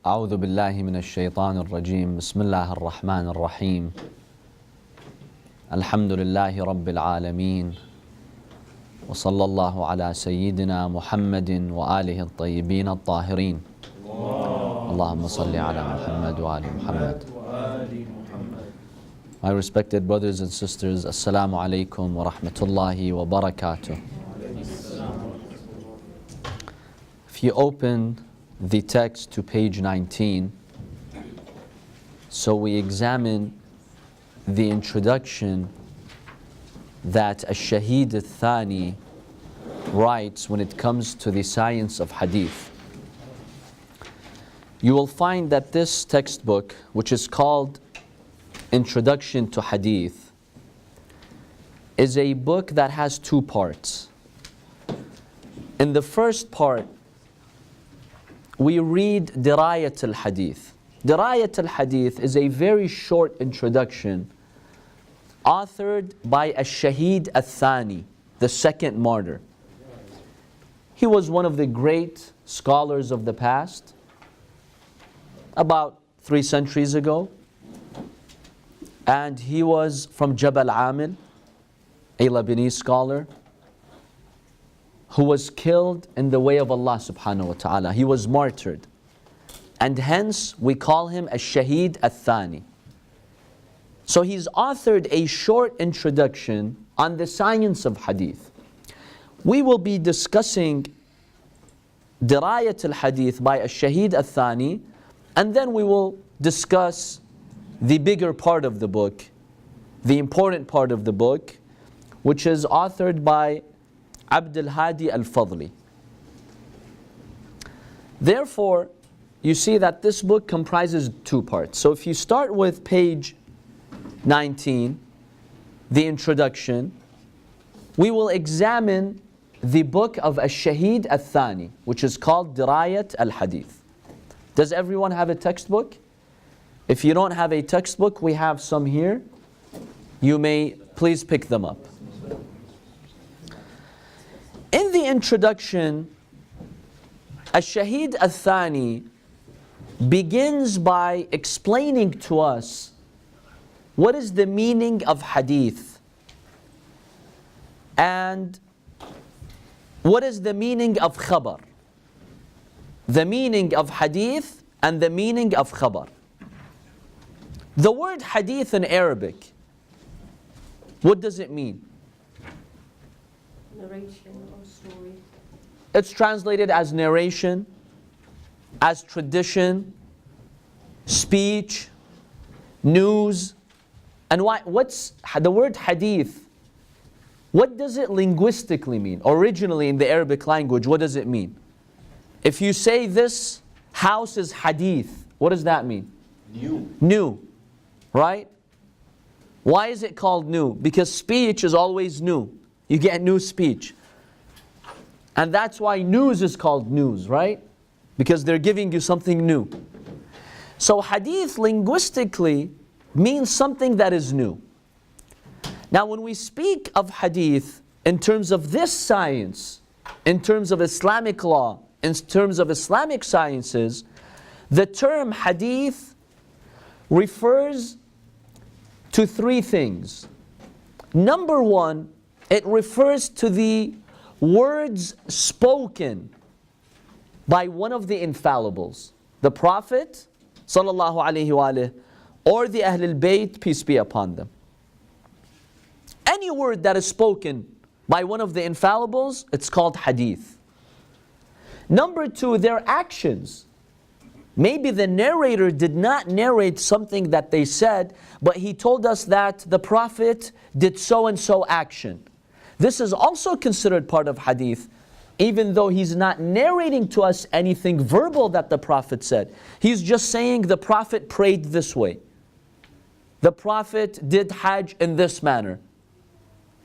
أعوذ بالله من الشيطان الرجيم بسم الله الرحمن الرحيم الحمد لله رب العالمين وصلى الله على سيدنا محمد وآله الطيبين الطاهرين اللهم صل على محمد وآل محمد. My respected brothers and sisters, Assalamu alaikum wa rahmatullahi wa barakatuh. If you open the text to page 19, so we examine the introduction that Al-Shaheed Al-Thani writes when it comes to the science of Hadith. You will find that this textbook, which is called Introduction to Hadith, is a book that has two parts. In the first part, we read Dirayat al-Hadith. Dirayat al-Hadith is a very short introduction authored by Al-Shaheed Al-Thani, the second martyr. He was one of the great scholars of the past, about 3 centuries ago. And he was from Jabal Amil, a Lebanese scholar, who was killed in the way of Allah subhanahu wa ta'ala. He was martyred. And hence we call him Al-Shaheed Al-Thani. So he's authored a short introduction on the science of Hadith. We will be discussing Dirayat al-Hadith by Al-Shaheed Al-Thani, and then we will discuss the bigger part of the book, the important part of the book, which is authored by Abdul Hadi Al-Fadli. Therefore, you see that this book comprises two parts. So if you start with page 19, the introduction, we will examine the book of Al-Shaheed Al-Thani, which is called Dirayat al-Hadith. Does everyone have a textbook? If you don't have a textbook, we have some here. You may please pick them up. In the introduction, Al-Shaheed Al-Thani begins by explaining to us what is the meaning of Hadith and what is the meaning of Khabar. The meaning of Hadith and the meaning of Khabar. The word Hadith in Arabic, what does it mean? Narration or story. It's translated as narration, as tradition, speech, news. And what's the word Hadith? What does it linguistically mean? Originally in the Arabic language, what does it mean? If you say this house is Hadith, what does that mean? New. New, right? Why is it called new? Because speech is always new. You get new speech. And that's why news is called news, right? Because they're giving you something new. So Hadith linguistically means something that is new. Now when we speak of Hadith in terms of this science, in terms of Islamic law, in terms of Islamic sciences, the term Hadith refers to 3 things. Number 1, it refers to the words spoken by one of the infallibles, the Prophet sallallahu alaihi wasallam, or the Ahlul Bayt, peace be upon them. Any word that is spoken by one of the infallibles, it's called Hadith. Number 2, their actions. Maybe the narrator did not narrate something that they said, but he told us that the Prophet did so and so action. This is also considered part of Hadith, even though he's not narrating to us anything verbal that the Prophet said. He's just saying the Prophet prayed this way. The Prophet did Hajj in this manner.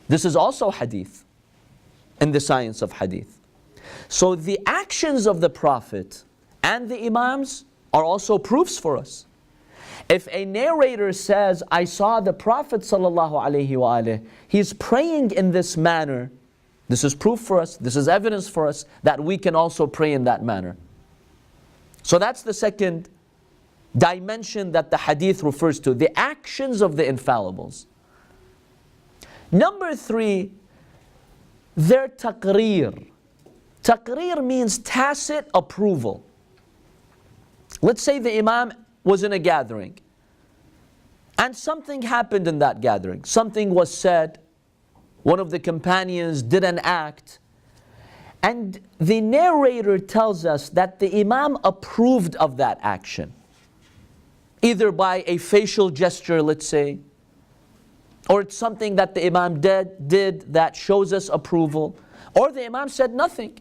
This is also Hadith in the science of Hadith. So the actions of the Prophet and the Imams are also proofs for us. If a narrator says, I saw the Prophet ﷺ, he's praying in this manner, this is proof for us, this is evidence for us that we can also pray in that manner. So that's the second dimension that the hadith refers to, the actions of the infallibles. Number 3, their taqreer. Taqreer means tacit approval. Let's say the imam was in a gathering and something happened in that gathering. Something was said, one of the companions did an act, and the narrator tells us that the imam approved of that action, either by a facial gesture, let's say, or it's something that the imam did that shows us approval, or the imam said nothing.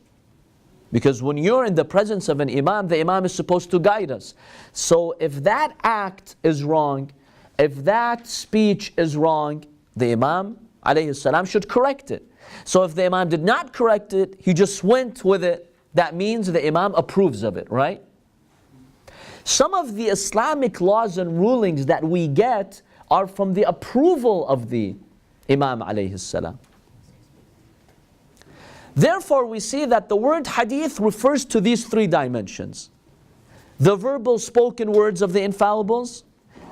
Because when you're in the presence of an imam, the imam is supposed to guide us. So if that act is wrong, if that speech is wrong, the imam alayhi salam should correct it. So if the imam did not correct it, he just went with it, that means the imam approves of it, right? Some of the Islamic laws and rulings that we get are from the approval of the imam alayhi salam. Therefore, we see that the word hadith refers to these 3 dimensions: the verbal spoken words of the infallibles,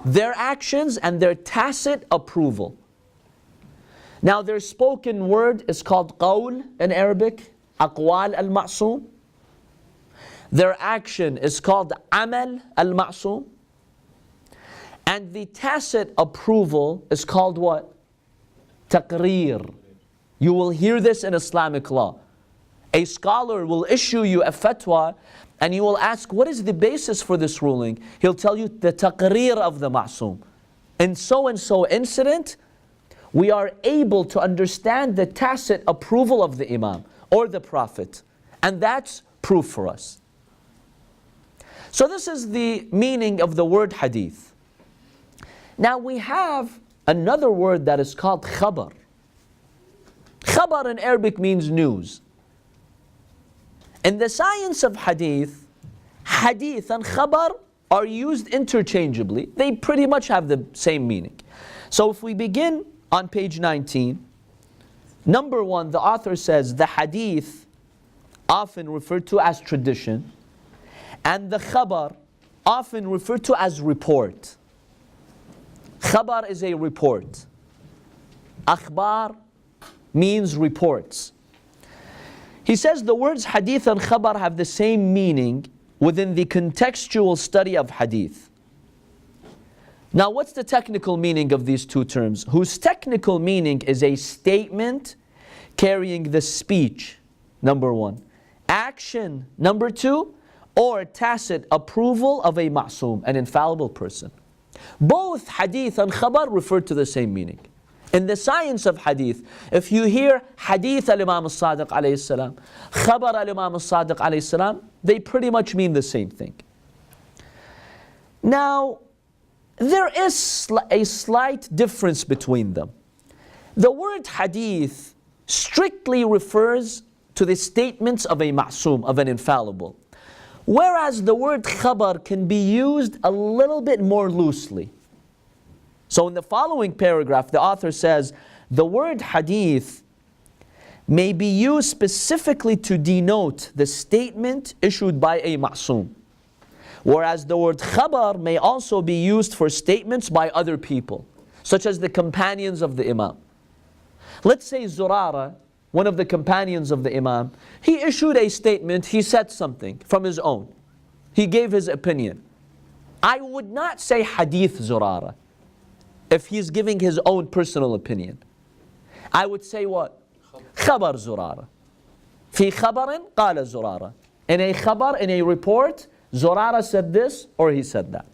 their actions, and their tacit approval. Now, their spoken word is called qawl in Arabic, aqwal al-ma'soom. Their action is called amal al-ma'soom. And the tacit approval is called what? Taqreer. You will hear this in Islamic law. A scholar will issue you a fatwa and you will ask, what is the basis for this ruling? He'll tell you the taqreer of the ma'soom. In so-and-so incident, we are able to understand the tacit approval of the imam or the prophet. And that's proof for us. So this is the meaning of the word hadith. Now we have another word that is called khabar. Khabar in Arabic means news. In the science of hadith, hadith and khabar are used interchangeably. They pretty much have the same meaning. So if we begin on page 19, number 1, the author says the hadith, often referred to as tradition, and the khabar, often referred to as report. Khabar is a report. Akhbar means reports. He says the words hadith and khabar have the same meaning within the contextual study of hadith. Now, what's the technical meaning of these 2 terms? Whose technical meaning is a statement carrying the speech, number 1, action, number 2, or tacit approval of a ma'soom, an infallible person. Both hadith and khabar refer to the same meaning. In the science of hadith, if you hear hadith al-Imam al-Sadiq alayhi salam, khabar al-Imam al-Sadiq alayhi salam, they pretty much mean the same thing. Now, there is a slight difference between them. The word hadith strictly refers to the statements of a ma'soom, of an infallible. Whereas the word khabar can be used a little bit more loosely. So in the following paragraph, the author says, the word hadith may be used specifically to denote the statement issued by a ma'soom. Whereas the word khabar may also be used for statements by other people, such as the companions of the imam. Let's say Zurara, one of the companions of the imam, he issued a statement, he said something from his own. He gave his opinion. I would not say hadith Zurara if he's giving his own personal opinion. I would say what? Khabar Zurara. Fi khabarin qala Zurara. In a khabar, in a report, Zurara said this or he said that.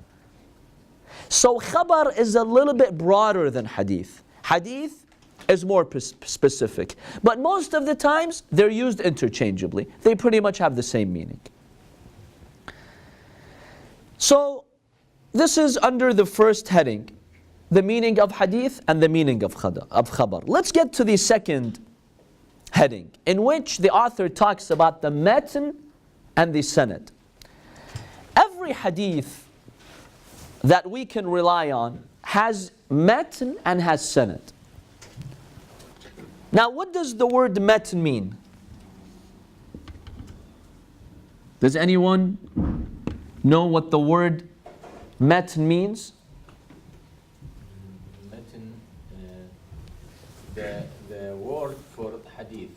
So khabar is a little bit broader than hadith. Hadith is more specific. But most of the times, they're used interchangeably. They pretty much have the same meaning. So, this is under the first heading, the meaning of hadith and the meaning of khabar. Let's get to the second heading, in which the author talks about the matn and the sanad. Every hadith that we can rely on has matn and has sanad. Now, what does the word matn mean? Does anyone know what the word matn means? Matn, the word for hadith.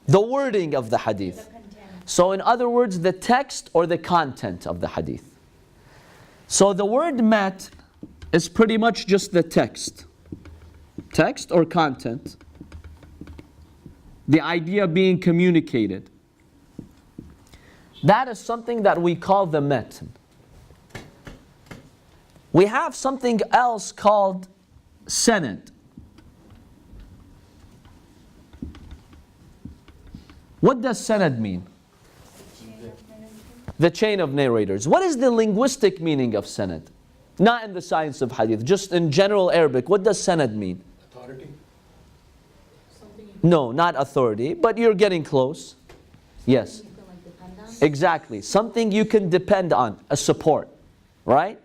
The wording of the hadith. So in other words, the text or the content of the hadith. So the word matn is pretty much just the text. Text or content. The idea being communicated. That is something that we call the matn. We have something else called sanad. What does sanad mean? The chain of narrators. What is the linguistic meaning of sanad? Not in the science of hadith, just in general Arabic. What does sanad mean? Authority? No, not authority, but you're getting close. Yes. Exactly. Something you can depend on, a support, right?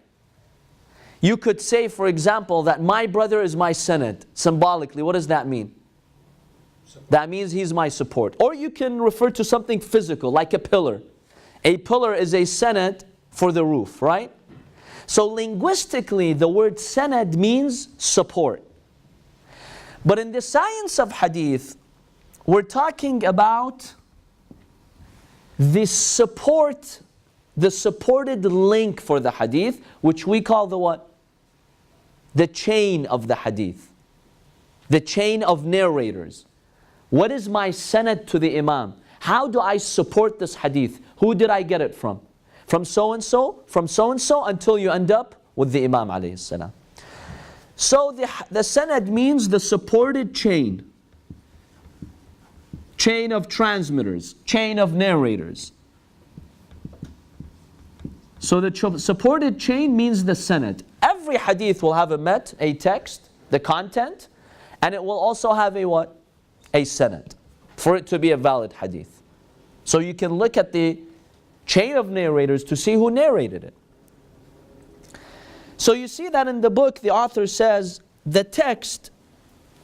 You could say, for example, that my brother is my sanad. Symbolically, what does that mean? That means he's my support. Or you can refer to something physical, like a pillar. A pillar is a sanad for the roof, right? So linguistically, the word sanad means support. But in the science of hadith, we're talking about the support, the supported link for the hadith, which we call the what? The chain of the hadith. The chain of narrators. What is my sanad to the imam? How do I support this hadith? Who did I get it from? From so-and-so, until you end up with the imam alayhi salam. So the sanad means the supported chain. Chain of transmitters, chain of narrators. So the supported chain means the sanad. Every hadith will have a text, the content, and it will also have a what? A sanad, for it to be a valid hadith. So you can look at the chain of narrators to see who narrated it. So you see that in the book, the author says, the text,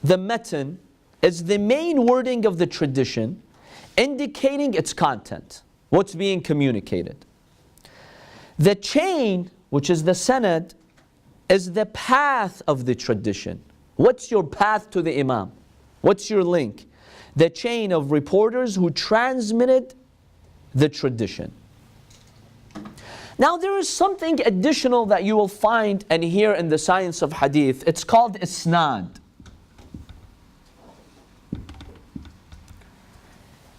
the matn, is the main wording of the tradition, indicating its content, what's being communicated. The chain, which is the sanad, is the path of the tradition. What's your path to the imam? What's your link? The chain of reporters who transmitted the tradition. Now there is something additional that you will find and hear in the science of hadith. It's called isnad.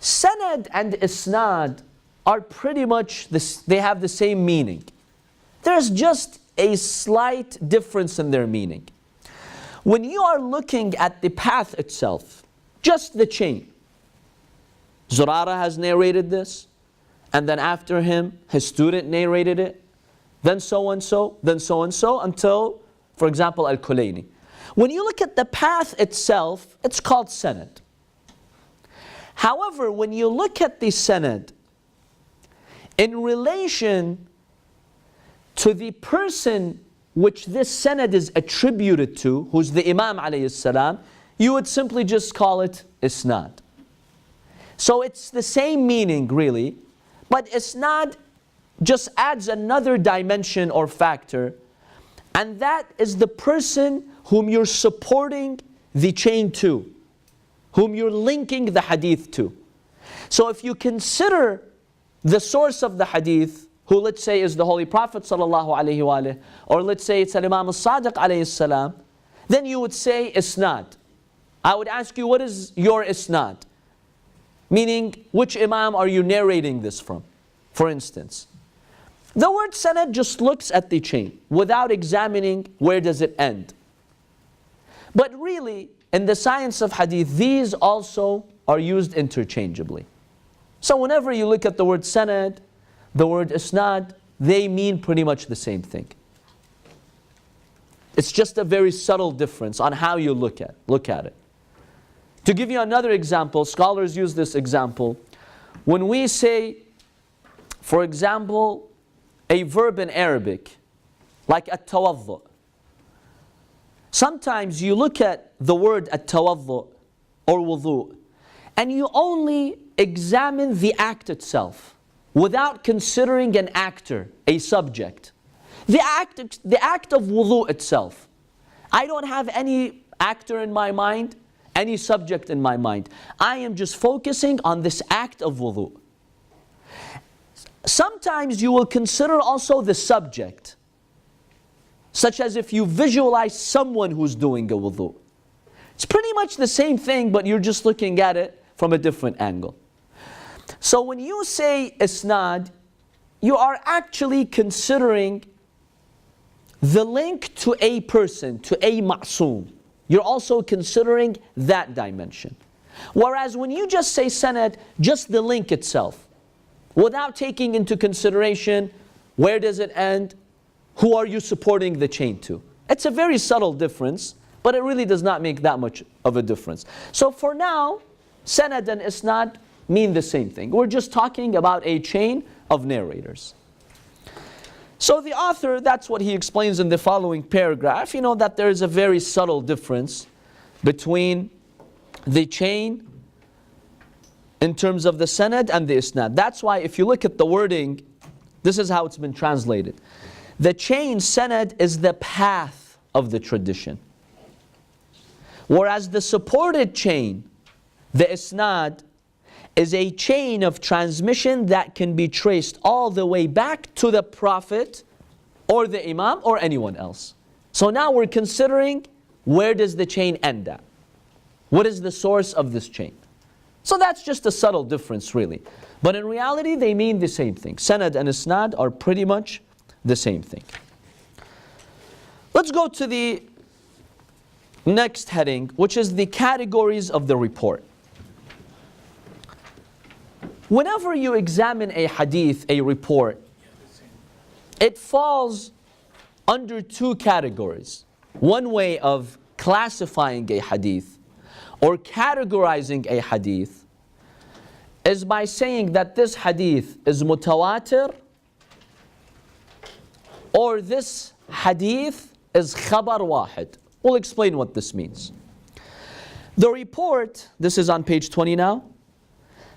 Sanad and isnad are pretty much they have the same meaning. There's just a slight difference in their meaning. When you are looking at the path itself, just the chain, Zurara has narrated this, and then after him, his student narrated it, then so-and-so, then so-and-so, until, for example, Al-Kulayni. When you look at the path itself, it's called sanad. However, when you look at the sanad in relation to the person which this sanad is attributed to, who's the Imam alayhi salam, you would simply just call it isnad. So it's the same meaning really, but isnad just adds another dimension or factor, and that is the person whom you're supporting the chain to, whom you're linking the hadith to. So if you consider the source of the hadith, who let's say is the Holy Prophet sallallahu alaihi wasallam, or let's say it's Al-Imam al-Sadiq alayhi salam, then you would say isnad. I would ask you, what is your isnad? Meaning, which imam are you narrating this from? For instance, the word sanad just looks at the chain without examining where does it end. But really, in the science of hadith, these also are used interchangeably. So whenever you look at the word sanad, the word isnad, they mean pretty much the same thing. It's just a very subtle difference on how you look at it. To give you another example, scholars use this example. When we say, for example, a verb in Arabic, like at-tawaddu. Sometimes you look at the word at-tawaddu or wudu, and you only examine the act itself. without considering an actor, a subject. The act of wudu itself. I don't have any actor in my mind, any subject in my mind. I am just focusing on this act of wudu. Sometimes you will consider also the subject, such as if you visualize someone who's doing a wudu. It's pretty much the same thing, but you're just looking at it from a different angle. So when you say isnad, you are actually considering the link to a person, to a ma'soom. You're also considering that dimension. Whereas when you just say sanad, just the link itself, without taking into consideration where does it end, who are you supporting the chain to. It's a very subtle difference, but it really does not make that much of a difference. So for now, sanad and isnad mean the same thing. We're just talking about a chain of narrators. So the author, that's what he explains in the following paragraph, that there is a very subtle difference between the chain in terms of the sanad and the isnad. That's why if you look at the wording, this is how it's been translated. The chain, sanad, is the path of the tradition. Whereas the supported chain, the isnad, is a chain of transmission that can be traced all the way back to the Prophet or the Imam or anyone else. So now we're considering, where does the chain end at? What is the source of this chain? So that's just a subtle difference really. But in reality they mean the same thing. Sanad and isnad are pretty much the same thing. Let's go to the next heading, which is the categories of the report. Whenever you examine a hadith, a report, it falls under two categories. One way of classifying a hadith or categorizing a hadith is by saying that this hadith is mutawatir or this hadith is khabar wahid. We'll explain what this means. The report, this is on page 20 now.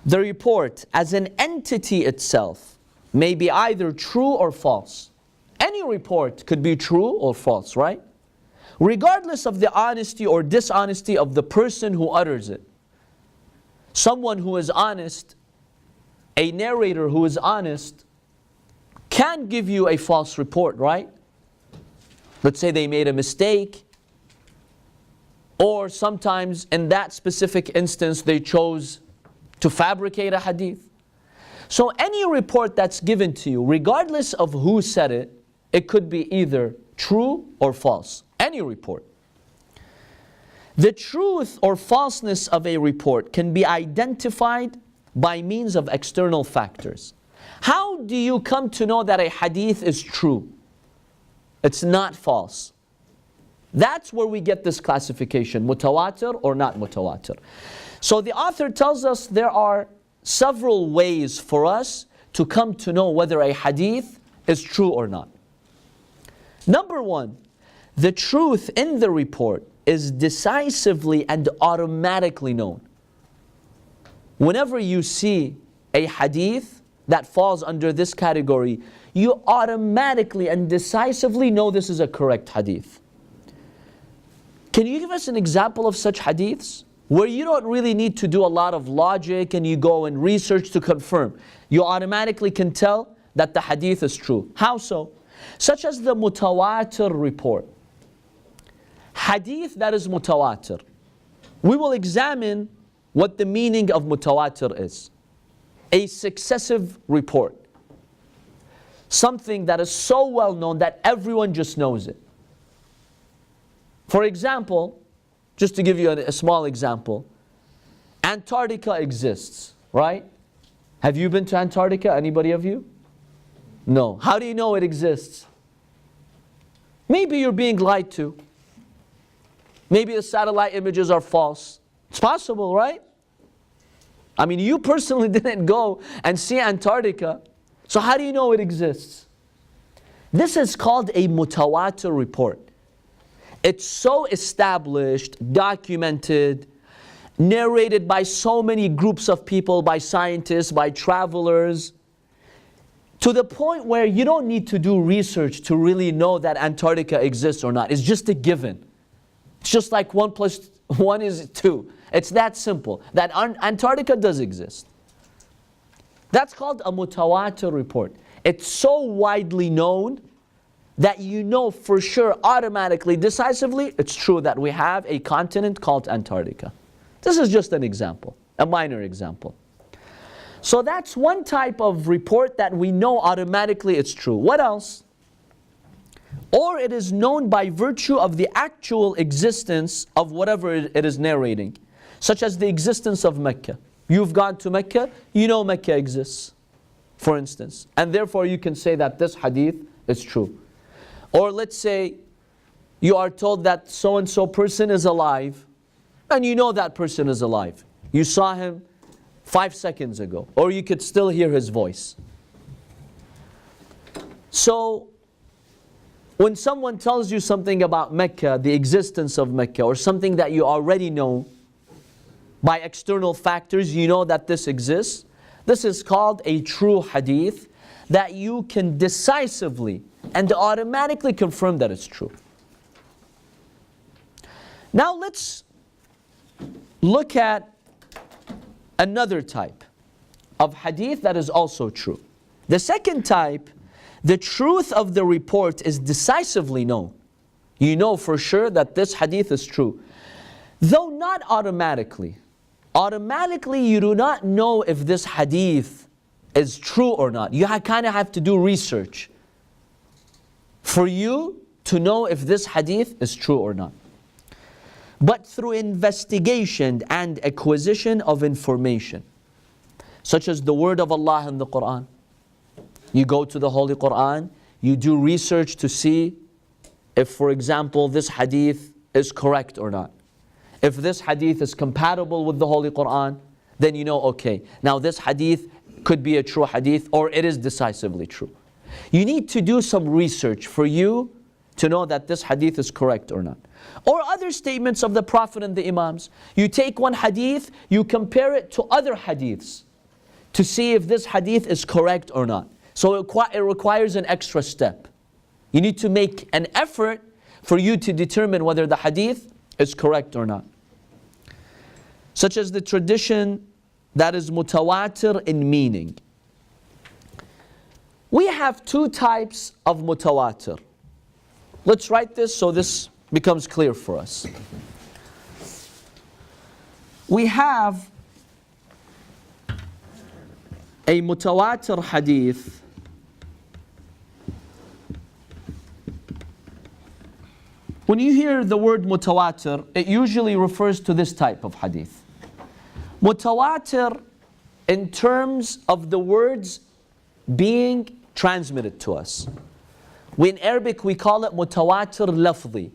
The report as an entity itself may be either true or false. Any report could be true or false, right? Regardless of the honesty or dishonesty of the person who utters it. Someone who is honest, a narrator who is honest, can give you a false report, right? Let's say they made a mistake, or sometimes in that specific instance they chose to fabricate a hadith. So any report that's given to you, regardless of who said it, it could be either true or false. Any report. The truth or falseness of a report can be identified by means of external factors. How do you come to know that a hadith is true? It's not false. That's where we get this classification, mutawatir or not mutawatir. So the author tells us there are several ways for us to come to know whether a hadith is true or not. Number one, the truth in the report is decisively and automatically known. Whenever you see a hadith that falls under this category, you automatically and decisively know this is a correct hadith. Can you give us an example of such hadiths where you don't really need to do a lot of logic and you go and research to confirm? You automatically can tell that the hadith is true. How so? Such as the Motawater report. Hadith that is Motawater. We will examine what the meaning of Motawater is. A successive report. Something that is so well known that everyone just knows it. For example, just to give you a small example, Antarctica exists, right? Have you been to Antarctica? Anybody of you? No. How do you know it exists? Maybe you're being lied to. Maybe the satellite images are false. It's possible, right? I mean, you personally didn't go and see Antarctica, so how do you know it exists? This is called a Motawater report. It's so established, documented, narrated by so many groups of people, by scientists, by travelers, To the point where you don't need to do research to really know that Antarctica exists or not. It's just a given. It's just like 1 plus 1 is 2. It's that simple, that Antarctica does exist. That's called a Motawater report. It's so widely known that you know for sure, automatically, decisively, it's true that we have a continent called Antarctica. This is just an example, a minor example. So that's one type of report that we know automatically it's true. What else? Or it is known by virtue of the actual existence of whatever it is narrating, such as the existence of Mecca. You've gone to Mecca, you know Mecca exists, for instance, and therefore you can say that this hadith is true. Or let's say you are told that so-and-so person is alive, and you know that person is alive. You saw him 5 seconds ago, or you could still hear his voice. So, when someone tells you something about Mecca, the existence of Mecca, or something that you already know, by external factors, you know that this exists, this is called a true hadith, that you can decisively and automatically confirm that it's true. Now let's look at another type of hadith that is also true. The second type, the truth of the report is decisively known. You know for sure that this hadith is true, though not automatically. Automatically, you do not know if this hadith is true or not. You kind of have to do research for you to know if this hadith is true or not. But through investigation and acquisition of information, such as the word of Allah in the Quran. You go to the Holy Quran, you do research to see if, for example, this hadith is correct or not. If this hadith is compatible with the Holy Quran, then you know, okay, now this hadith could be a true hadith or it is decisively true. You need to do some research for you to know that this hadith is correct or not. Or other statements of the Prophet and the Imams. You take one hadith, you compare it to other hadiths to see if this hadith is correct or not. So it requires an extra step. You need to make an effort for you to determine whether the hadith is correct or not. Such as the tradition that is mutawatir in meaning. We have two types of mutawatir. Let's write this so this becomes clear for us. We have a mutawatir hadith when you hear the word mutawatir, it usually refers to this type of hadith. Motawatir, in terms of the words being transmitted to us. In Arabic we call it Motawatir lafzi.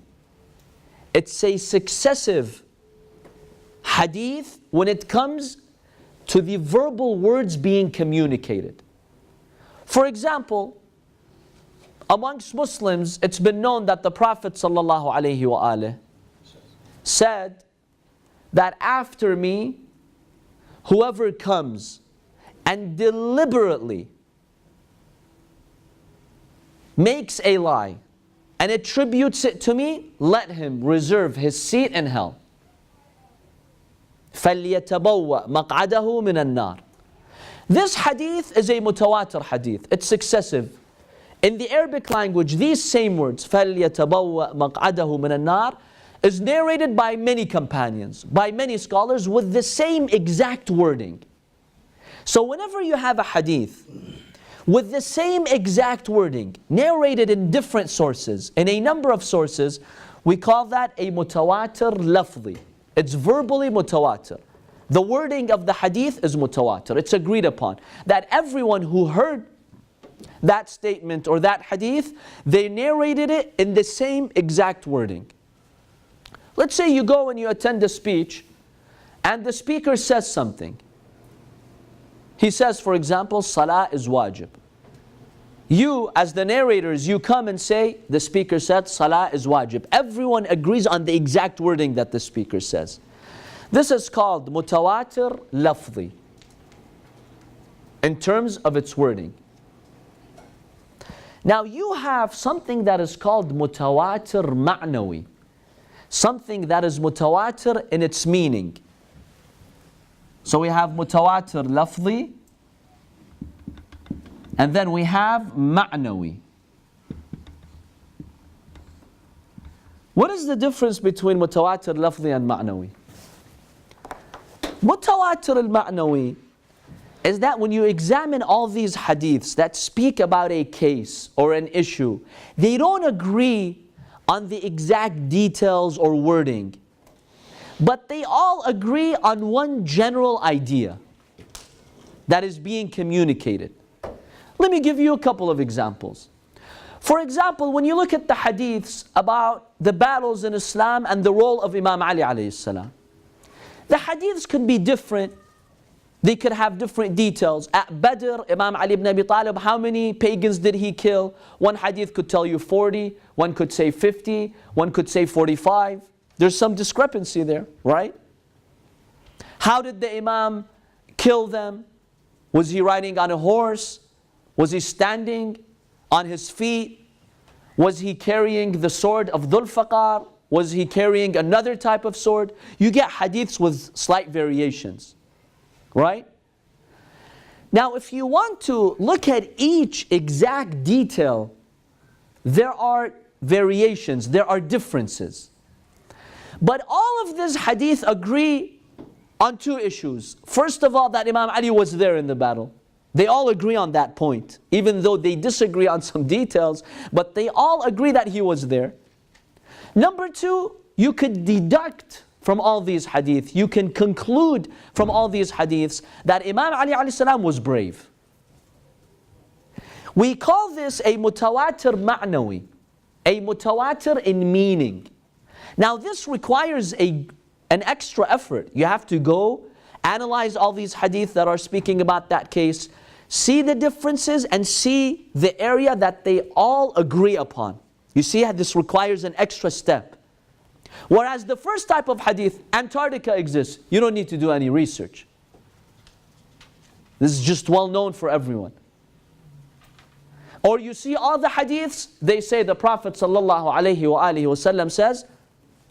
It's a successive hadith when it comes to the verbal words being communicated. For example, amongst Muslims, it's been known that the Prophet ﷺ said that after me, whoever comes and deliberately makes a lie and attributes it to me, let him reserve his seat in hell. فَلْيَتَبَوَّأْ مَقْعَدَهُ مِنَ النَّارِ. This hadith is a mutawatir hadith. It's successive. In the Arabic language, these same words, فَلْيَتَبَوَّأْ مَقْعَدَهُ مِنَ النَّارِ, is narrated by many companions, by many scholars with the same exact wording. So whenever you have a hadith with the same exact wording, narrated in different sources, in a number of sources, we call that a mutawatir lafzi. It's verbally mutawatir. The wording of the hadith is mutawatir. It's agreed upon that everyone who heard that statement or that hadith, they narrated it in the same exact wording. Let's say you go and you attend a speech and the speaker says something. He says, for example, Salah is wajib. You, as the narrators, you come and say, the speaker said, Salah is wajib. Everyone agrees on the exact wording that the speaker says. This is called mutawatir lafzi in terms of its wording. Now you have something that is called mutawatir ma'nawi. Something that is mutawatir in its meaning. So we have mutawatir lafzi, and then we have ma'nawi. What is the difference between mutawatir lafzi and ma'nawi? Motawatir al-ma'nawi is that when you examine all these hadiths that speak about a case or an issue, they don't agree on the exact details or wording, but they all agree on one general idea that is being communicated. Let me give you a couple of examples. For example, when you look at the hadiths about the battles in Islam and the role of Imam Ali alayhi salam, the hadiths could be different. They could have different details. At Badr, Imam Ali ibn Abi Talib, how many pagans did he kill? One hadith could tell you 40, one could say 50, one could say 45. There's some discrepancy there, right? How did the Imam kill them? Was he riding on a horse? Was he standing on his feet? Was he carrying the sword of Dhul Faqar? Was he carrying another type of sword? You get hadiths with slight variations, right? Now, if you want to look at each exact detail, there are variations, there are differences. But all of these hadith agree on two issues. First of all, that Imam Ali was there in the battle. They all agree on that point, even though they disagree on some details, but they all agree that he was there. Number two, you could deduct from all these hadith, you can conclude from all these hadiths that Imam Ali alayhi salam was brave. We call this a mutawatir ma'nawi, a mutawatir in meaning. Now this requires an extra effort. You have to go analyze all these hadith that are speaking about that case, see the differences and see the area that they all agree upon. You see how this requires an extra step. Whereas the first type of hadith, Antarctica exists. You don't need to do any research. This is just well known for everyone. Or you see all the hadiths, they say the Prophet ﷺ says,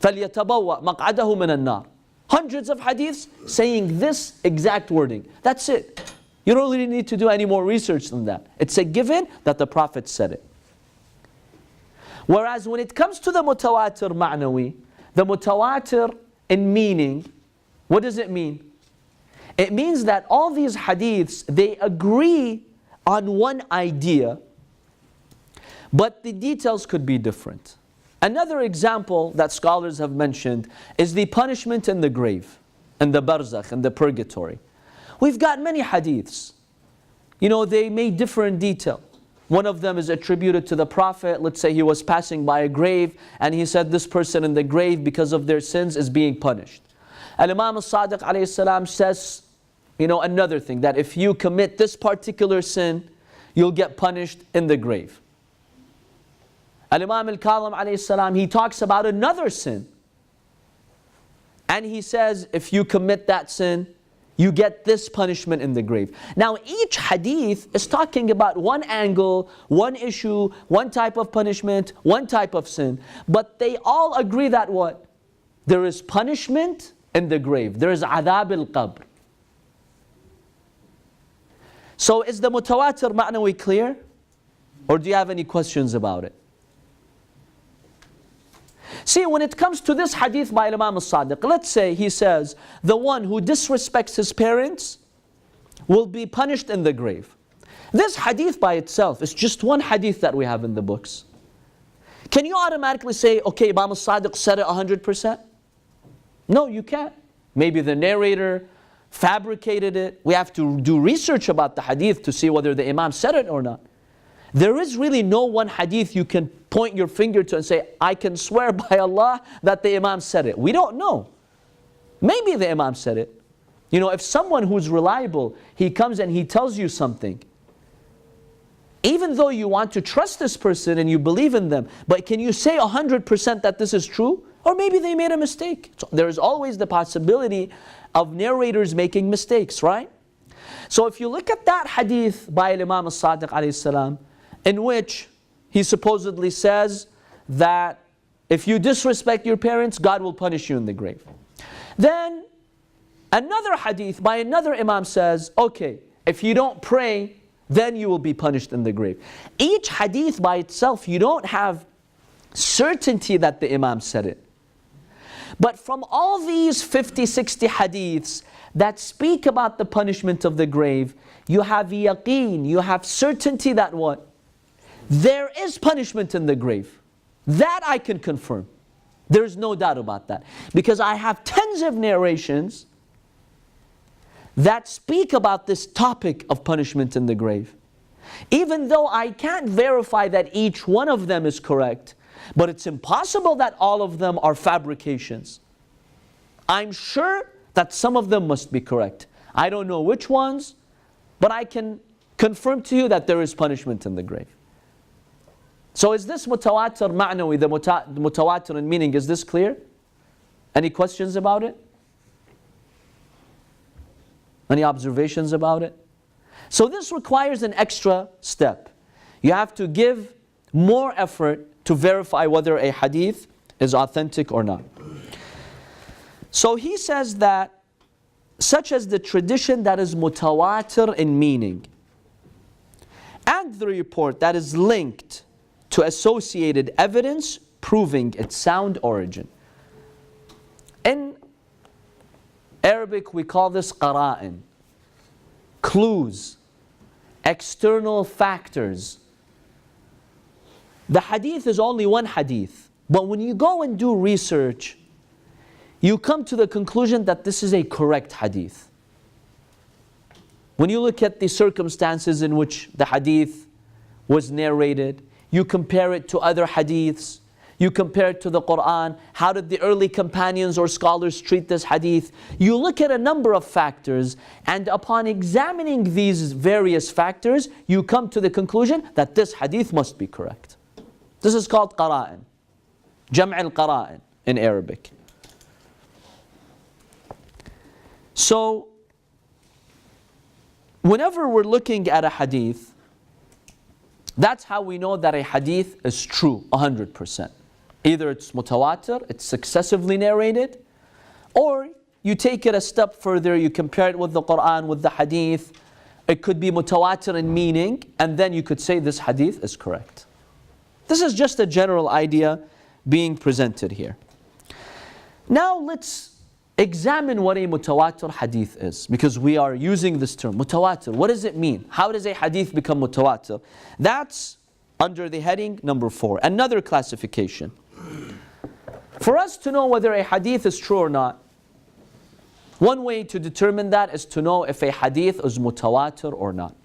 فَلْيَتَبَوَّأْ مَقْعَدَهُ مِنَ النَّارِ. Hundreds of hadiths saying this exact wording. That's it. You don't really need to do any more research than that. It's a given that the Prophet said it. Whereas when it comes to the mutawatir ma'nawi, the mutawatir in meaning, what does it mean? It means that all these hadiths, they agree on one idea, but the details could be different. Another example that scholars have mentioned is the punishment in the grave, in the barzakh, in the purgatory. We've got many hadiths. You know, they may differ in detail. One of them is attributed to the Prophet. Let's say he was passing by a grave and he said this person in the grave because of their sins is being punished. Al-Imam al-Sadiq alayhi salam says, you know, another thing, that if you commit this particular sin, you'll get punished in the grave. Al-Imam al-Kadhim alayhi salam, he talks about another sin. And he says, if you commit that sin, you get this punishment in the grave. Now each hadith is talking about one angle, one issue, one type of punishment, one type of sin. But they all agree that what? There is punishment in the grave. There is adhab al-qabr. So is the mutawatir ma'nawi clear? Or do you have any questions about it? See, when it comes to this hadith by Imam al-Sadiq, let's say he says, the one who disrespects his parents will be punished in the grave. This hadith by itself is just one hadith that we have in the books. Can you automatically say, okay, Imam al-Sadiq said it 100%? No, you can't. Maybe the narrator fabricated it. We have to do research about the hadith to see whether the Imam said it or not. There is really no one hadith you can point your finger to and say, I can swear by Allah that the Imam said it. We don't know. Maybe the Imam said it. You know, if someone who's reliable, he comes and he tells you something, even though you want to trust this person and you believe in them, but can you say 100% that this is true? Or maybe they made a mistake. So there is always the possibility of narrators making mistakes, right? So if you look at that hadith by Imam al-Sadiq alayhi salam, in which he supposedly says that if you disrespect your parents, God will punish you in the grave. Then another hadith by another imam says, okay, if you don't pray, then you will be punished in the grave. Each hadith by itself, you don't have certainty that the imam said it. But from all these 50, 60 hadiths that speak about the punishment of the grave, you have yaqeen, you have certainty that what? There is punishment in the grave. That I can confirm. There's no doubt about that. Because I have tens of narrations that speak about this topic of punishment in the grave. Even though I can't verify that each one of them is correct, but it's impossible that all of them are fabrications. I'm sure that some of them must be correct. I don't know which ones, but I can confirm to you that there is punishment in the grave. So is this mutawatir ma'nawi, the mutawatir in meaning, is this clear? Any questions about it? Any observations about it? So this requires an extra step. You have to give more effort to verify whether a hadith is authentic or not. So he says that such as the tradition that is mutawatir in meaning and the report that is linked to associated evidence proving its sound origin. In Arabic we call this qara'in, clues, external factors. The hadith is only one hadith, but when you go and do research, you come to the conclusion that this is a correct hadith. When you look at the circumstances in which the hadith was narrated, you compare it to other hadiths, you compare it to the Quran, how did the early companions or scholars treat this hadith? You look at a number of factors, and upon examining these various factors, you come to the conclusion that this hadith must be correct. This is called qara'in, jam' al-qara'in in Arabic. So, whenever we're looking at a hadith, that's how we know that a hadith is true, 100%. Either it's mutawatir, it's successively narrated, or you take it a step further, you compare it with the Quran, with the hadith. It could be mutawatir in meaning, and then you could say this hadith is correct. This is just a general idea being presented here. Now let's examine what a mutawatir hadith is, because we are using this term, mutawatir. What does it mean? How does a hadith become mutawatir? That's under the heading number 4, another classification. For us to know whether a hadith is true or not, one way to determine that is to know if a hadith is mutawatir or not.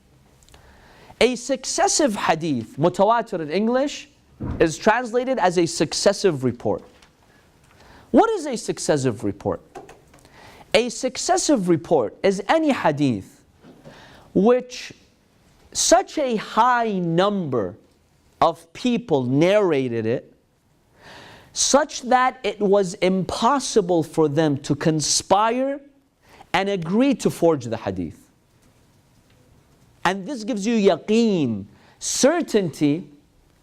A successive hadith, mutawatir in English, is translated as a successive report. What is a successive report? A successive report is any hadith which such a high number of people narrated it, such that it was impossible for them to conspire and agree to forge the hadith. And this gives you yaqeen, certainty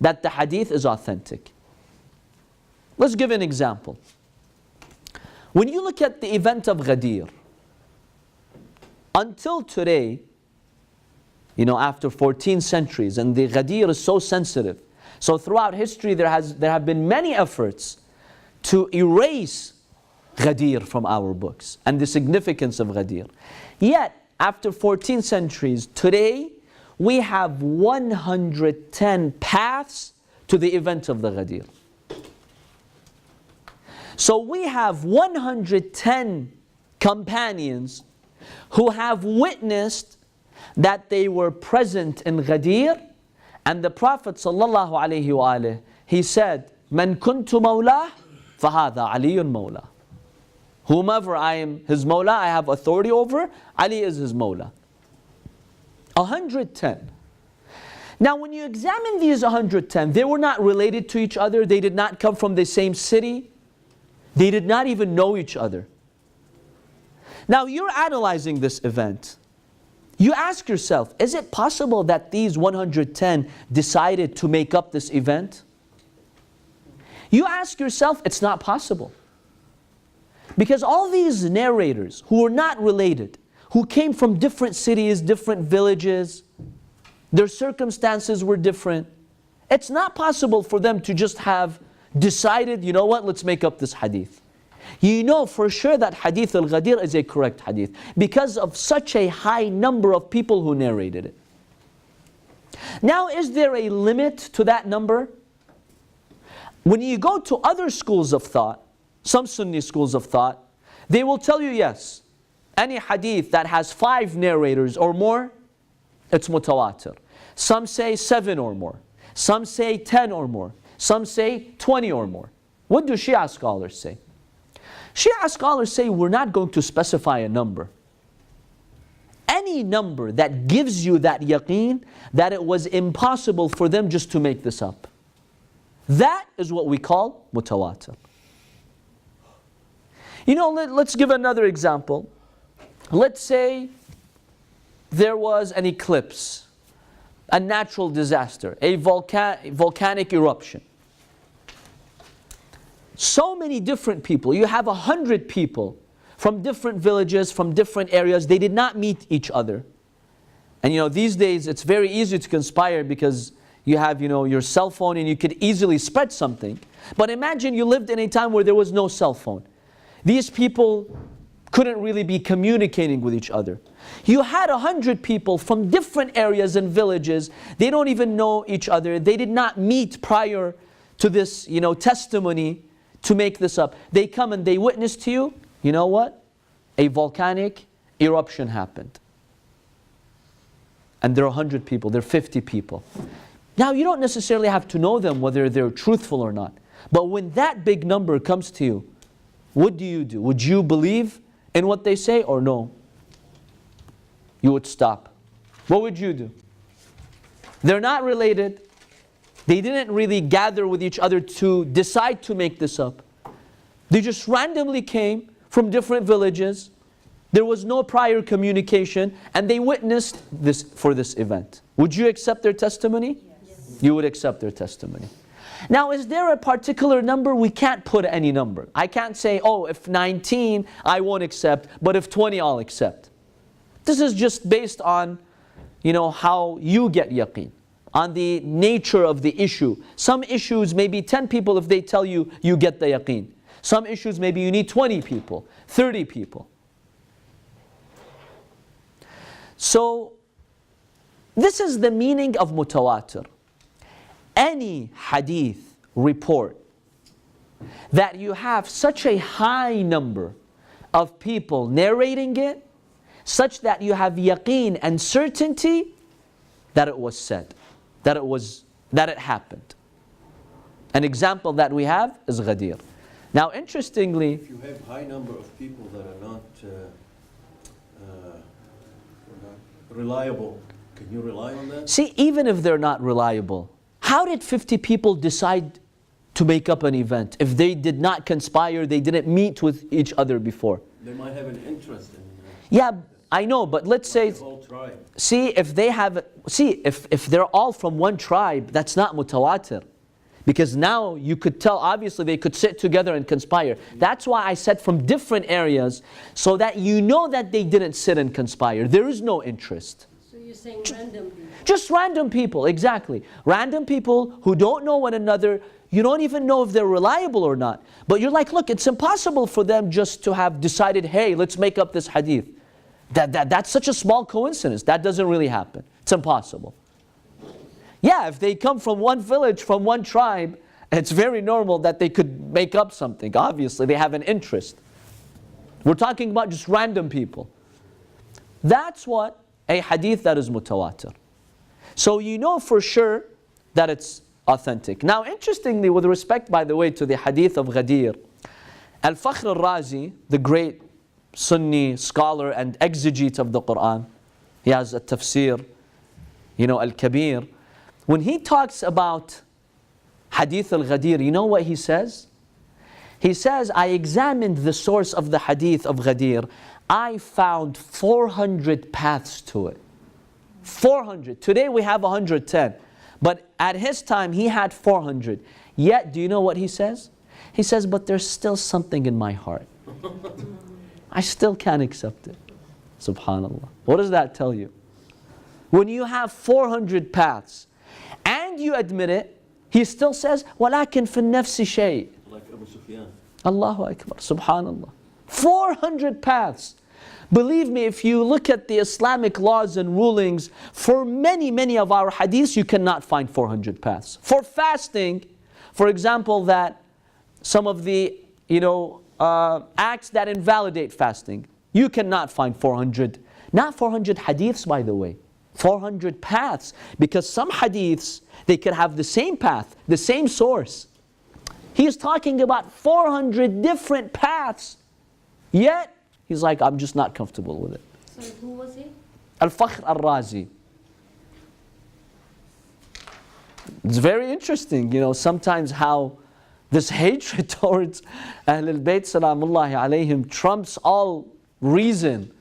that the hadith is authentic. Let's give an example. When you look at the event of Ghadir, until today, after 14 centuries, and the Ghadir is so sensitive. So throughout history there have been many efforts to erase Ghadir from our books and the significance of Ghadir. Yet, after 14 centuries, today we have 110 paths to the event of the Ghadir. So we have 110 companions who have witnessed that they were present in Ghadir, and the Prophet ﷺ, he said, "Man kuntu mawlah, fahadha Aliyun mawlah." Whomever I am his mawla, I have authority over, Ali is his mawla. 110. Now when you examine these 110, they were not related to each other, they did not come from the same city, they did not even know each other. Now you're analyzing this event. You ask yourself, is it possible that these 110 decided to make up this event? You ask yourself, it's not possible. Because all these narrators who are not related, who came from different cities, different villages, their circumstances were different. It's not possible for them to just have decided, you know what, let's make up this hadith. You know for sure that Hadith al-Ghadir is a correct hadith because of such a high number of people who narrated it. Now, is there a limit to that number? When you go to other schools of thought, some Sunni schools of thought, they will tell you yes, any hadith that has 5 narrators or more, it's mutawatir. Some say 7 or more. Some say 10 or more. Some say 20 or more. What do Shia scholars say? Shia scholars say we're not going to specify a number. Any number that gives you that yaqeen that it was impossible for them just to make this up. That is what we call mutawatir. You know, let's give another example. Let's say there was an eclipse, a natural disaster, a volcanic eruption. So many different people. You have 100 people from different villages, from different areas. They did not meet each other. And you know, these days it's very easy to conspire because you have, you know, your cell phone and you could easily spread something. But imagine you lived in a time where there was no cell phone. These people couldn't really be communicating with each other. You had 100 people from different areas and villages. They don't even know each other. They did not meet prior to this, you know, testimony to make this up. They come and they witness to you. You know what? A volcanic eruption happened. And there are 100 people, there are 50 people. Now you don't necessarily have to know them whether they're truthful or not. But when that big number comes to you, what do? Would you believe in what they say or no? You would stop. What would you do? They're not related. They didn't really gather with each other to decide to make this up. They just randomly came from different villages. There was no prior communication and they witnessed this for this event. Would you accept their testimony? Yes. You would accept their testimony. Now, is there a particular number? We can't put any number. I can't say, oh, if 19, I won't accept, but if 20, I'll accept. This is just based on, you know, how you get yaqeen, on the nature of the issue. Some issues, maybe 10 people, if they tell you, you get the yaqeen. Some issues, maybe you need 20 people, 30 people. So, this is the meaning of mutawatir. Any hadith report that you have such a high number of people narrating it, such that you have yaqeen and certainty that it was said, that it happened. An example that we have is Ghadir. Now, interestingly, if you have high number of people that are not reliable, can you rely on that? See, even if they're not reliable, how did 50 people decide to make up an event if they did not conspire, they didn't meet with each other before? They might have an interest in yeah, I know, but let's say, the whole tribe. see, if they're all from one tribe, that's not mutawatir. Because now you could tell, obviously they could sit together and conspire. That's why I said from different areas, so that you know that they didn't sit and conspire. There is no interest. So you're saying random people? Just random people, exactly. Random people who don't know one another. You don't even know if they're reliable or not. But you're like, look, it's impossible for them just to have decided, hey, let's make up this hadith. That's such a small coincidence. That doesn't really happen. It's impossible. Yeah, if they come from one village, from one tribe, it's very normal that they could make up something. Obviously, they have an interest. We're talking about just random people. That's what a hadith that is mutawatir. So you know for sure that it's authentic. Now, interestingly, with respect, by the way, to the hadith of Ghadir, Al-Fakhr al-Razi, the great Sunni scholar and exegete of the Quran, he has a tafsir, you know, Al-Kabir. When he talks about Hadith al-Ghadir, you know what he says? He says, I examined the source of the Hadith of Ghadir. I found 400 paths to it. 400. Today we have 110. But at his time, he had 400. Yet, do you know what he says? He says, but there's still something in my heart. I still can't accept it. Subhanallah. What does that tell you? When you have 400 paths, and you admit it, he still says, وَلَكِنْ فِي النَّفْسِ شَيْءٍ. Like Abu Sufyan. Allahu Akbar. Subhanallah. 400 paths. Believe me, if you look at the Islamic laws and rulings, for many of our hadiths, you cannot find 400 paths. For fasting, for example, that some of the acts that invalidate fasting, you cannot find 400. Not 400 hadiths, by the way. 400 paths. Because some hadiths, they could have the same path, the same source. He's talking about 400 different paths. Yet, he's like, I'm just not comfortable with it. So who was he? Al-Fakhr al-Razi. It's very interesting, sometimes how this hatred towards Ahlul Bayt salamullahi alayhim trumps all reason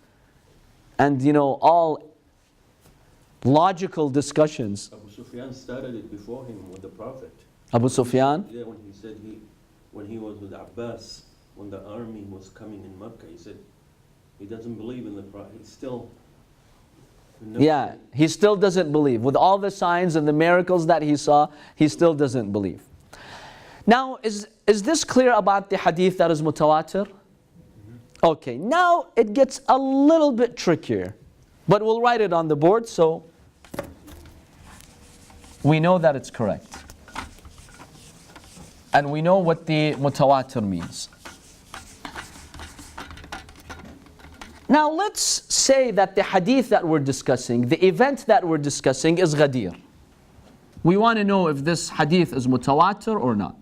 and all logical discussions. Abu Sufyan started it before him with the Prophet. Abu Sufyan? Yeah, when he said when he was with Abbas, when the army was coming in Mecca, he said he doesn't believe in the Prophet. He's still... Yeah, he still doesn't believe. With all the signs and the miracles that he saw, he still doesn't believe. Now, is this clear about the hadith that is mutawatir? Okay, now it gets a little bit trickier. But we'll write it on the board so we know that it's correct. And we know what the mutawatir means. Now let's say that the hadith that we're discussing, the event that we're discussing is Ghadir. We want to know if this hadith is mutawatir or not.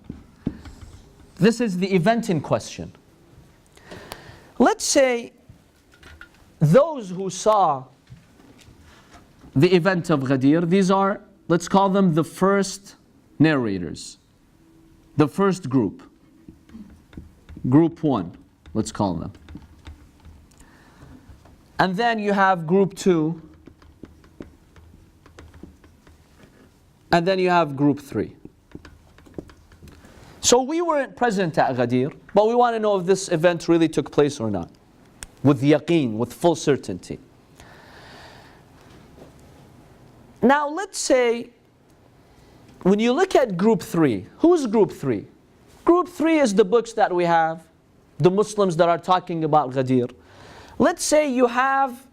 This is the event in question. Let's say those who saw the event of Ghadir, these are, let's call them the first narrators. The first group. Group 1, let's call them. And then you have group 2. And then you have group 3. So we weren't present at Ghadir, but we want to know if this event really took place or not. With yaqeen, with full certainty. Now let's say, when you look at group 3, who's group 3? Group 3 is the books that we have, the Muslims that are talking about Ghadir. Let's say you have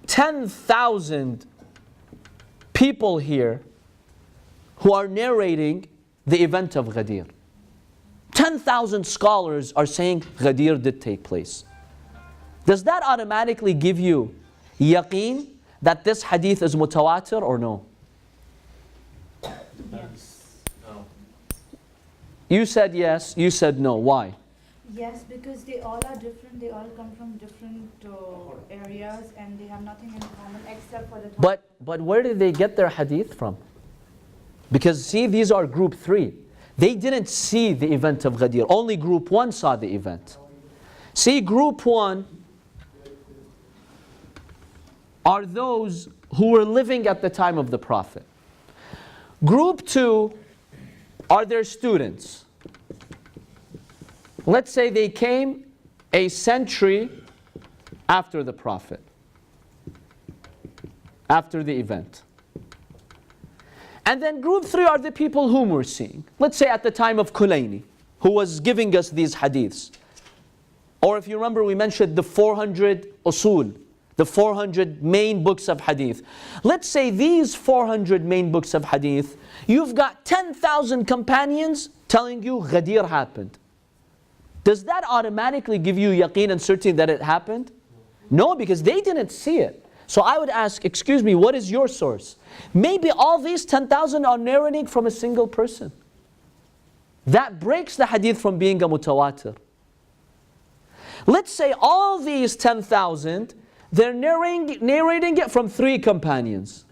10,000 people here who are narrating the event of Ghadir. 10,000 scholars are saying Ghadir did take place. Does that automatically give you yaqeen that this hadith is mutawatir or no? Yes. No. You said yes, you said no. Why? Yes, because they all are different. They all come from different areas, and they have nothing in common except for the. But where did they get their hadith from? Because see, these are group 3. They didn't see the event of Ghadir. Only group 1 saw the event. See, group 1 are those who were living at the time of the Prophet. Group 2 are their students. Let's say they came a century after the Prophet, after the event. And then group 3 are the people whom we're seeing. Let's say at the time of Kulayni, who was giving us these hadiths. Or if you remember, we mentioned the 400 usul, the 400 main books of hadith. Let's say these 400 main books of hadith, you've got 10,000 companions telling you Ghadir happened. Does that automatically give you yaqeen and certainty that it happened? No, because they didn't see it. So I would ask, excuse me, what is your source? Maybe all these 10,000 are narrating from a single person. That breaks the hadith from being a mutawatir. Let's say all these 10,000, they're narrating it from 3 companions.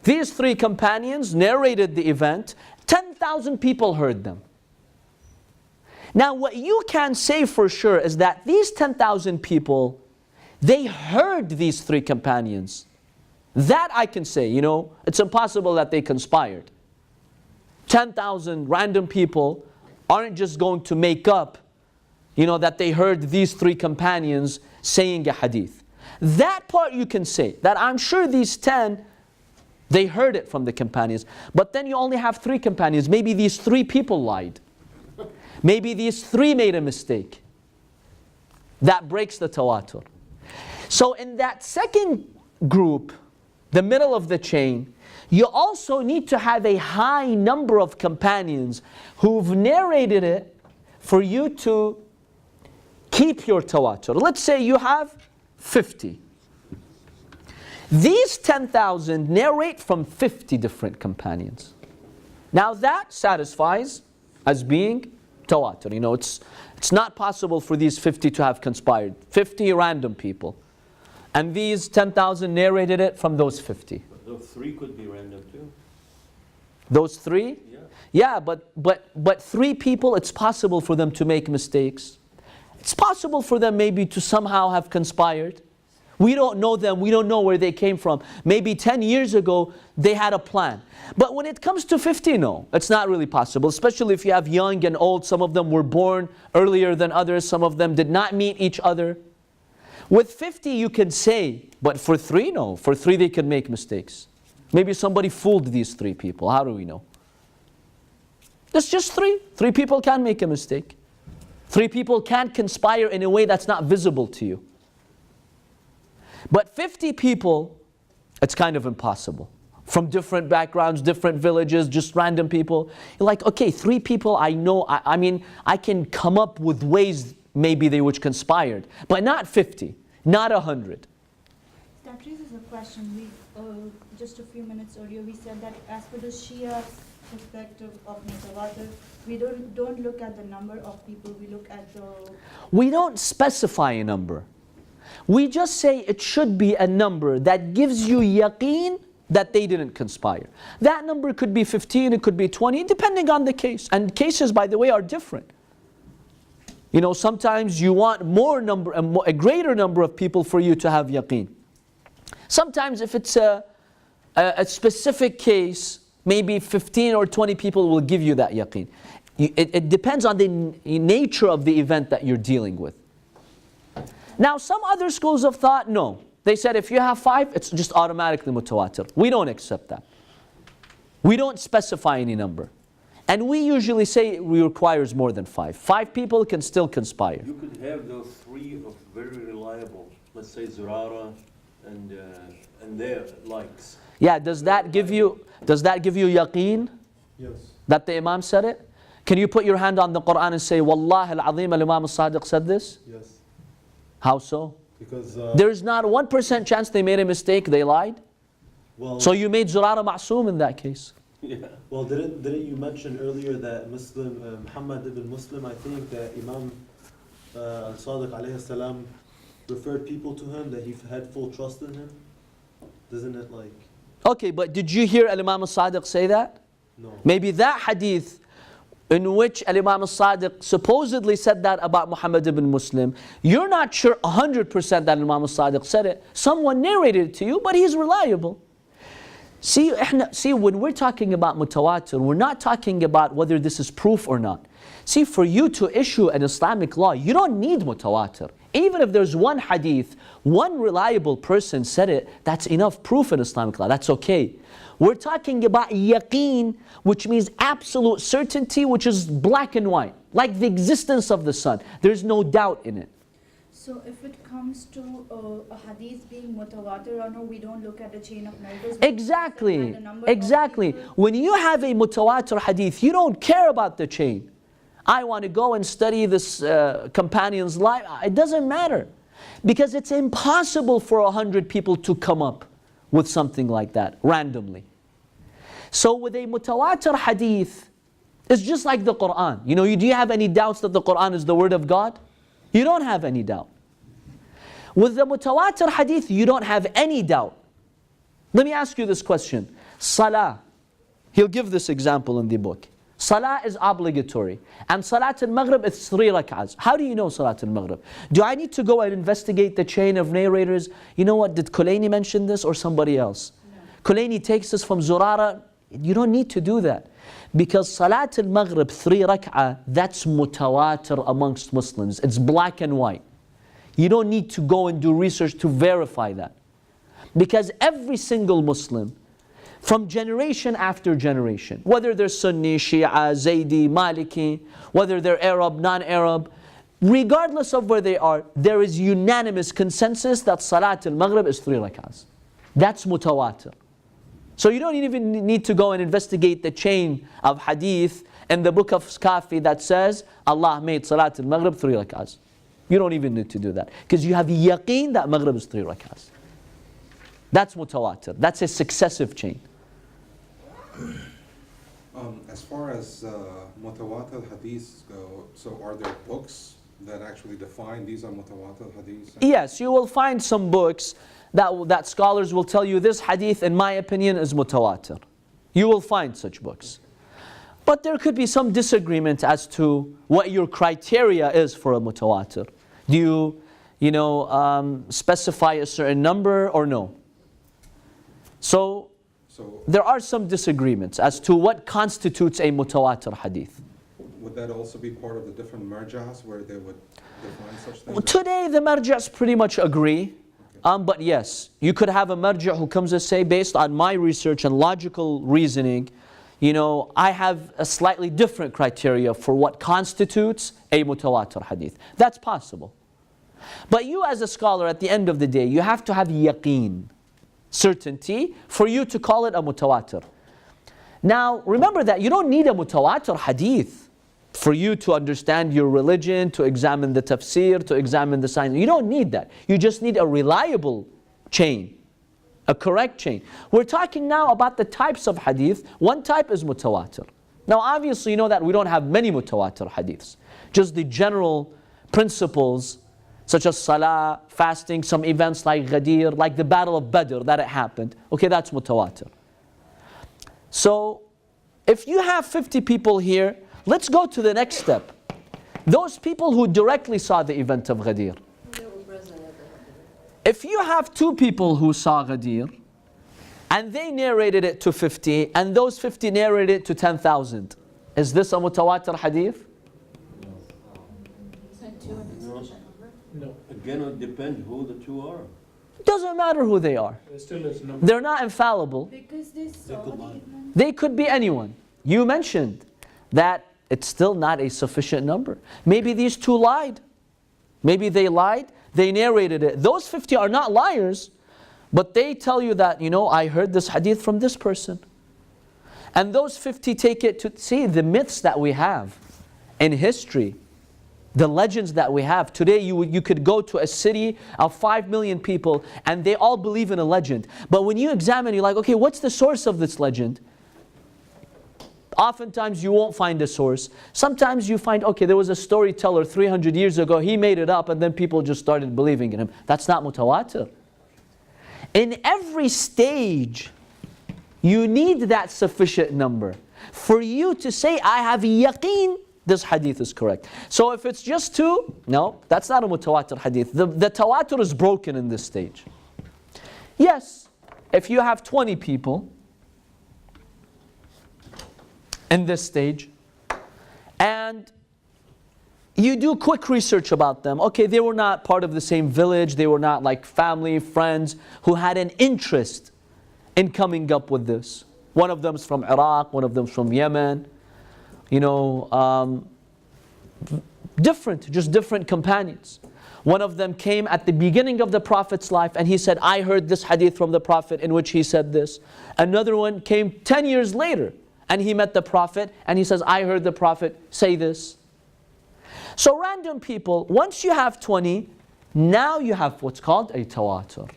These 3 companions narrated the event. 10,000 people heard them. Now what you can say for sure is that these 10,000 people, they heard these three companions. That I can say, it's impossible that they conspired. 10,000 random people aren't just going to make up, that they heard these three companions saying a hadith. That part you can say, that I'm sure these 10, they heard it from the companions. But then you only have 3 companions. Maybe these 3 people lied. Maybe these 3 made a mistake. That breaks the tawatur. So in that second group, the middle of the chain, you also need to have a high number of companions who've narrated it for you to keep your tawatur. Let's say you have 50. These 10,000 narrate from 50 different companions. Now that satisfies as being tawatur. It's not possible for these 50 to have conspired. 50 random people. And these 10,000 narrated it from those 50. But those 3 could be random too. Those 3? Yeah. Yeah, but 3 people, it's possible for them to make mistakes. It's possible for them maybe to somehow have conspired. We don't know them. We don't know where they came from. Maybe 10 years ago, they had a plan. But when it comes to 50, no, it's not really possible, especially if you have young and old. Some of them were born earlier than others. Some of them did not meet each other. With 50, you can say, but for 3, no. For 3, they can make mistakes. Maybe somebody fooled these 3 people. How do we know? It's just 3. 3 people can make a mistake. 3 people can conspire in a way that's not visible to you. But 50 people, it's kind of impossible. From different backgrounds, different villages, just random people. You're like, okay, 3 people I know, I can come up with ways maybe they which conspired. But not 50, not 100. That raises a question. Just a few minutes earlier, we said that as per the Shia perspective of Motawater, we don't look at the number of people, we look at the... We don't specify a number. We just say it should be a number that gives you yaqeen that they didn't conspire. That number could be 15, it could be 20, depending on the case. And cases, by the way, are different. Sometimes you want a greater number of people for you to have yaqeen. Sometimes if it's a specific case, maybe 15 or 20 people will give you that yaqeen. It depends on the nature of the event that you're dealing with. Now, some other schools of thought, no. They said if you have 5, it's just automatically mutawatir. We don't accept that. We don't specify any number. And we usually say it requires more than 5. 5 people can still conspire. You could have those 3 of very reliable, let's say Zurara and their likes. Yeah, does that give you yaqeen? Yes. That the Imam said it? Can you put your hand on the Quran and say, Wallahi al-Azim al-Imam al-Sadiq said this? Yes. How so? Because there's not a 1% chance they made a mistake, they lied. well, So you made Zurara ma'soom in that case. Yeah. well, didn't you mention earlier that Muhammad ibn Muslim, I think that Imam Sadiq alayhi salam referred people to him that he had full trust in him? Doesn't it like? Okay, but did you hear Al-Imam al-Sadiq say that? No. Maybe that hadith in which Al-Imam al-Sadiq supposedly said that about Muhammad ibn Muslim, you're not sure 100% that Al-Imam al-Sadiq said it. Someone narrated it to you, but he's reliable. See, when we're talking about mutawatir, we're not talking about whether this is proof or not. See, for you to issue an Islamic law, you don't need mutawatir. Even if there's one hadith, one reliable person said it, that's enough proof in Islamic law. That's okay. We're talking about yaqeen, which means absolute certainty, which is black and white, like the existence of the sun. There's no doubt in it. So if it comes to a hadith being mutawatir or no, we don't look at the chain of narrators. Exactly, exactly. When you have a mutawatir hadith, you don't care about the chain. I want to go and study this companion's life. It doesn't matter. Because it's impossible for 100 people to come up with something like that, randomly. So with a mutawatir hadith, it's just like the Quran. Do you have any doubts that the Quran is the word of God? You don't have any doubt. With the mutawatir hadith, you don't have any doubt. Let me ask you this question. Salah. He'll give this example in the book. Salah is obligatory. And Salat al-Maghrib is 3 rak'ahs. How do you know Salat al-Maghrib? Do I need to go and investigate the chain of narrators? You know what, did Qazwini mention this or somebody else? No. Qazwini takes this from Zurara. You don't need to do that. Because Salat al-Maghrib, 3 rak'ah, that's mutawatir amongst Muslims. It's black and white. You don't need to go and do research to verify that. Because every single Muslim, from generation after generation, whether they're Sunni, Shia, Zaydi, Maliki, whether they're Arab, non-Arab, regardless of where they are, there is unanimous consensus that Salat al-Maghrib is 3 rak'ahs. That's mutawatir. So you don't even need to go and investigate the chain of hadith in the book of Kafi that says Allah made Salat al-Maghrib 3 rak'ahs. You don't even need to do that. Because you have yaqeen that Maghrib is 3 rak'ahs. That's mutawatir. That's a successive chain. As far as mutawatir hadiths go, so are there books that actually define these are mutawatir hadiths? Yes, you will find some books that scholars will tell you this hadith, in my opinion, is mutawatir. You will find such books. But there could be some disagreement as to what your criteria is for a mutawatir. Do you, specify a certain number or no? So there are some disagreements as to what constitutes a mutawatir hadith. Would that also be part of the different marjas where they would define such things? Today the marjas pretty much agree. But yes, you could have a marja who comes and say, based on my research and logical reasoning, I have a slightly different criteria for what constitutes a mutawatir hadith. That's possible. But you as a scholar, at the end of the day, you have to have yaqeen, certainty, for you to call it a mutawatir. Now, remember that you don't need a mutawatir hadith for you to understand your religion, to examine the tafsir, to examine the science. You don't need that. You just need a reliable chain, a correct chain. We're talking now about the types of hadith. One type is mutawatir. Now obviously you know that we don't have many mutawatir hadiths. Just the general principles such as salah, fasting, some events like Ghadir, like the Battle of Badr that it happened. Okay, that's mutawatir. So if you have 50 people here, let's go to the next step. Those people who directly saw the event of Ghadir. If you have 2 people who saw Ghadir, and they narrated it to 50, and those 50 narrated it to 10,000, is this a mutawatir hadith? No. Again, it depends who the 2 are. Doesn't matter who they are. They're not infallible. Because they saw the event. They could be anyone. You mentioned that it's still not a sufficient number. Maybe these 2 lied. Maybe they lied, they narrated it. Those 50 are not liars, but they tell you that, I heard this hadith from this person. And those 50 take it to see the myths that we have in history, the legends that we have. Today you could go to a city of 5 million people and they all believe in a legend. But when you examine, you're like, okay, what's the source of this legend? Oftentimes you won't find a source. Sometimes you find, okay, there was a storyteller 300 years ago, he made it up and then people just started believing in him. That's not mutawatir. In every stage, you need that sufficient number for you to say, I have yaqeen, this hadith is correct. So if it's just 2, no, that's not a mutawatir hadith. The tawatur is broken in this stage. Yes, if you have 20 people in this stage, and you do quick research about them. Okay, they were not part of the same village, they were not like family, friends, who had an interest in coming up with this. One of them is from Iraq, one of them is from Yemen. Just different companions. One of them came at the beginning of the Prophet's life and he said, I heard this hadith from the Prophet in which he said this. Another one came 10 years later and he met the Prophet and he says, I heard the Prophet say this. So random people, once you have 20, now you have what's called a tawatur.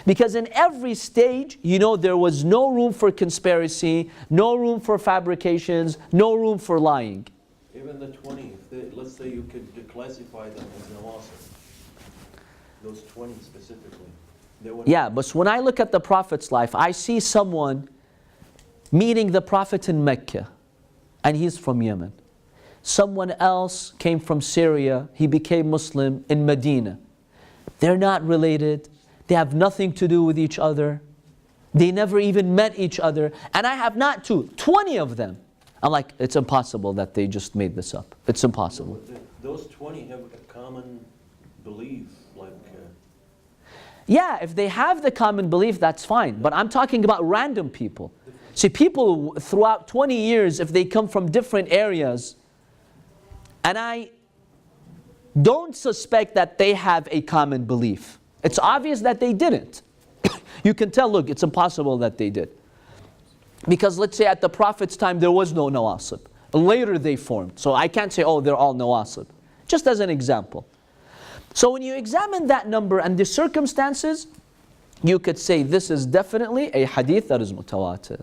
Because in every stage, there was no room for conspiracy, no room for fabrications, no room for lying. Even the 20, let's say you could classify them as nawasir. Those 20 specifically. Yeah, but when I look at the Prophet's life, I see someone meeting the Prophet in Mecca. and he's from Yemen. Someone else came from Syria, he became Muslim in Medina. They're not related, they have nothing to do with each other, they never even met each other, and I have not 20 of them. I'm like, it's impossible that they just made this up. It's impossible. Those 20 have a common belief, like... Yeah, if they have the common belief, that's fine. But I'm talking about random people. See, people throughout 20 years, if they come from different areas, and I don't suspect that they have a common belief. It's obvious that they didn't. You can tell, look, it's impossible that they did. Because let's say at the Prophet's time, there was no nawasib. Later they formed. So I can't say, oh, they're all nawasib. Just as an example. So when you examine that number and the circumstances, you could say this is definitely a hadith that is mutawatir.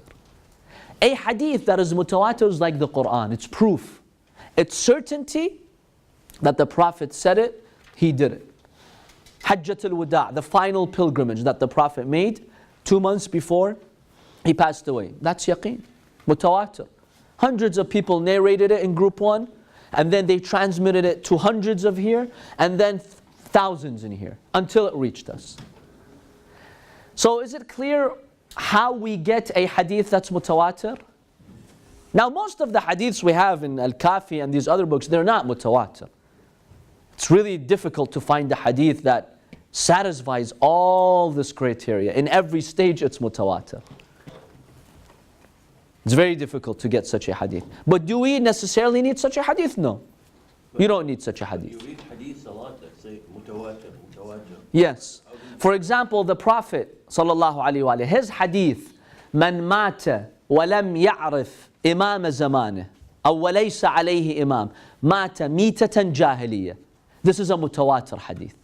A hadith that is mutawatir is like the Quran. It's proof. It's certainty that the Prophet said it, he did it. Hajjatul Wada', the final pilgrimage that the Prophet made 2 months before he passed away. That's yaqeen, mutawatir. Hundreds of people narrated it in group 1, and then they transmitted it to hundreds of here, and then thousands in here, until it reached us. So is it clear how we get a hadith that's mutawatir? Now most of the hadiths we have in Al-Kafi and these other books, they're not mutawatir. It's really difficult to find a hadith that satisfies all this criteria. In every stage it's mutawatir. It's very difficult to get such a hadith. But do we necessarily need such a hadith? No. You don't need such a hadith. You read hadith a lot that say mutawatir, mutawatir. Yes. For example, the Prophet sallallahu alaihi wasallam, his hadith, "Man mata wa lam ya'rif imam zamaneh, aw wa laysa alayhi imam, mata mitatan jahiliyyah." This is a mutawatir hadith.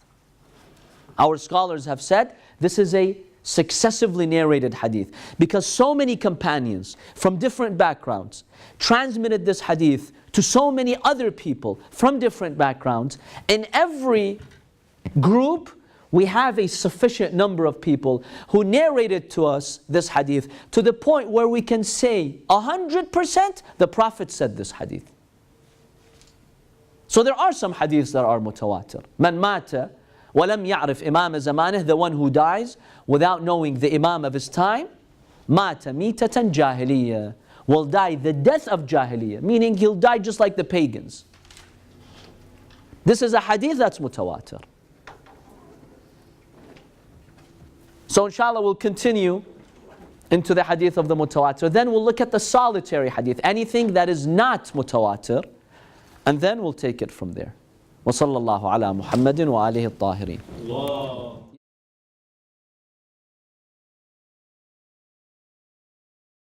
Our scholars have said this is a successively narrated hadith because so many companions from different backgrounds transmitted this hadith to so many other people from different backgrounds. In every group, we have a sufficient number of people who narrated to us this hadith to the point where we can say 100% the Prophet said this hadith. So there are some hadiths that are mutawatir. Man mata wa lam ya'rif imam zamaneh, the one who dies without knowing the imam of his time, mata mitatan jahiliyyah, will die the death of jahiliyyah, meaning he'll die just like the pagans. This is a hadith that's mutawatir. So inshallah we'll continue into the hadith of the mutawatir. Then we'll look at the solitary hadith, anything that is not mutawatir, and then we'll take it from there. وصلى الله على محمد وآله الطاهرين.